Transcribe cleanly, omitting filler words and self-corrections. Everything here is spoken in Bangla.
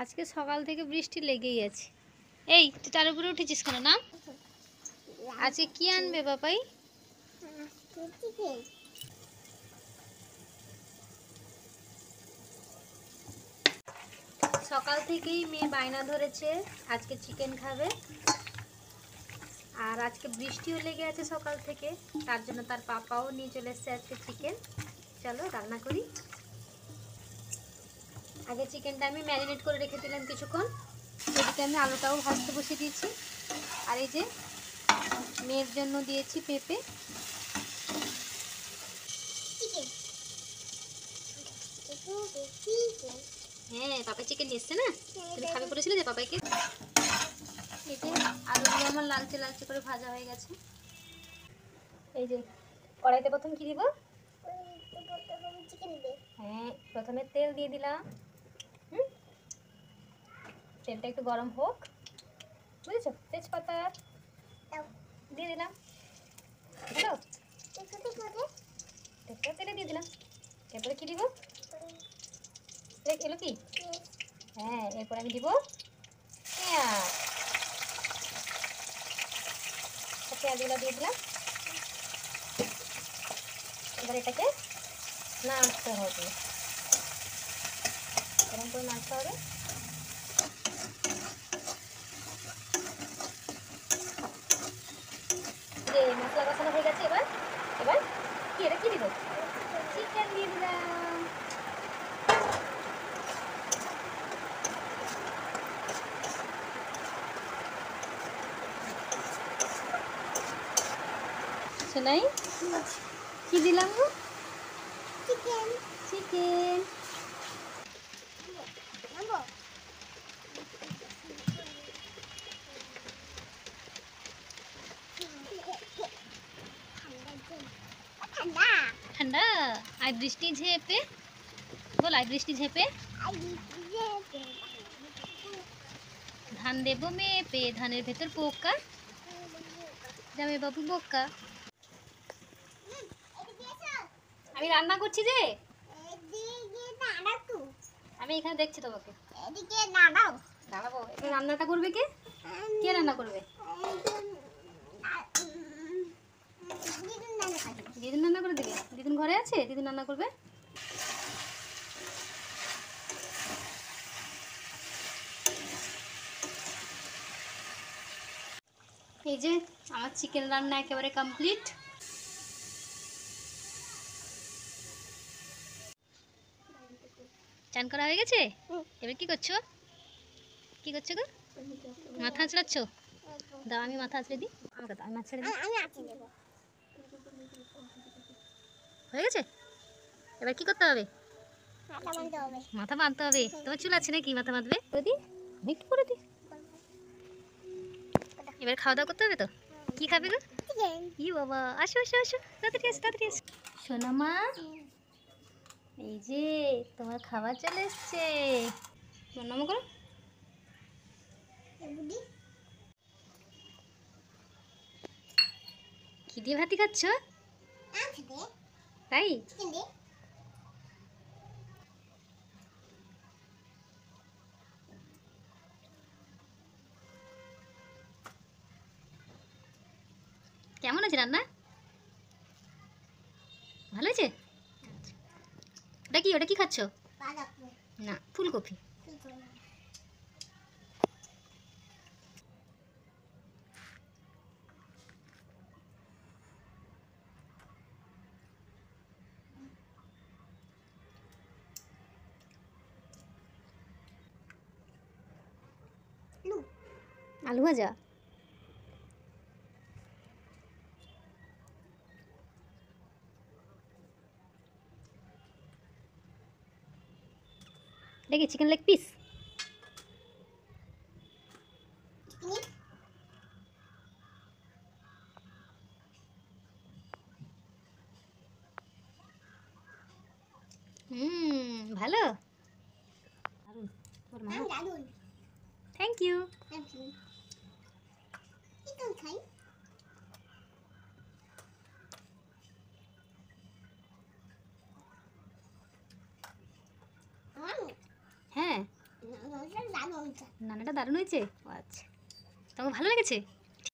আজকে সকাল থেকে বৃষ্টি লেগেই আছে। এই তুই তার উপরে উঠেছিস কেন? না আজকে কি আনবে বাবাই? সকাল থেকেই মেয়ে বায়না ধরেছে আজকে চিকেন খাবে, আর আজকে বৃষ্টিও লেগে আছে সকাল থেকে, তার জন্য তার পাপাও নিয়ে চলে এসছে আজকে চিকেন। চলো রান্না করি। আগে চিকেনটা আমি ম্যারিনেট করে রেখে দিলাম কিছুক্ষণ, সেদিকে আমি আলুটাও ভাজতে বসিয়ে দিয়েছি। আর এই যে মেয়ের জন্য দিয়েছি পেঁপে। হ্যাঁ পাপা চিকেন নিয়ে এসছে না, তুমি খাবে বলেছিলে যে পাপাইকে। এই যে আলুগুলো আমার লালচে লালচে করে ভাজা হয়ে গেছে। এই যে কড়াইতে প্রথম কি দিব? হ্যাঁ প্রথমে তেল দিয়ে দিলাম। তেলটা একটু গরম হোক, বুঝেছো? তেজপাতা দিয়ে দিলাম, তেলে দিয়ে দিলাম। এরপরে কি দিব? এলো কি? হ্যাঁ এরপর আমি দিব পেঁয়াজ। পেঁয়াজগুলো দিয়ে দিলাম। এবার এটাকে নাড়তে হবে, এরকম করে নাড়তে হবে। যে মশলা কষানো হয়ে গেছে, এবার এবার কি এটা কি দিব? চিকেন দিয়ে দিলাম। শোনাই কি দিলাম? চিকেন। চিকেন ঠান্ডা। আই বৃষ্টি ঝেপে বল, আই বৃষ্টি ঝেপে ধান দেবো মেপে, ধানের ভেতর পোকা জামে বাবু বোকা। আমি রান্না করছি যে, আমি এখানে দেখছি তোমাকে। দাঁড়াবো। এখানে রান্নাটা করবে কে? কে রান্না করবে? দিদুন রান্না করে দিবে। দিদুন ঘরে আছে, দিদুন রান্না করবে। এই যে আমার চিকেন রান্না একেবারে কমপ্লিট। চান করা হয়ে গেছে, এবার কি করছো? কি করছো গো? মাথা আঁচড়াচ্ছ? দাও আমি মাথা আঁচড়ে দিই। আমাকে দাও, আমি মাথা ছেড়ে দিই। হয়ে গেছে, এবার কি করতে হবে? মাথা বাঁধতে হবে। তোমার চুল আছে নাকি মাথা বাঁধবে? করে দিই, একটু করে দিই। এবার খাওয়া দাওয়া করতে হবে তো। কি খাবে গো? ই বাবা, আসো আসো আসো, তাড়াতাড়ি আসো তাড়াতাড়ি আসো। সোনা মা, এই যে তোমার খাবার চলে এসছে। নাম করো। কি দিয়ে ভাতি খাচ্ছ? তাই কেমন আছে রান্না? ভালো আছে? ওটা কি, ওটা কি খাচ্ছ? না ফুলকপি। আলু ভাজা। দেখি চিকেন লেগ পিস। ভালো। Thank you. হ্যাঁ নানাটা দারুণ হয়েছে? ও আচ্ছা, তোমাকে ভালো লেগেছে?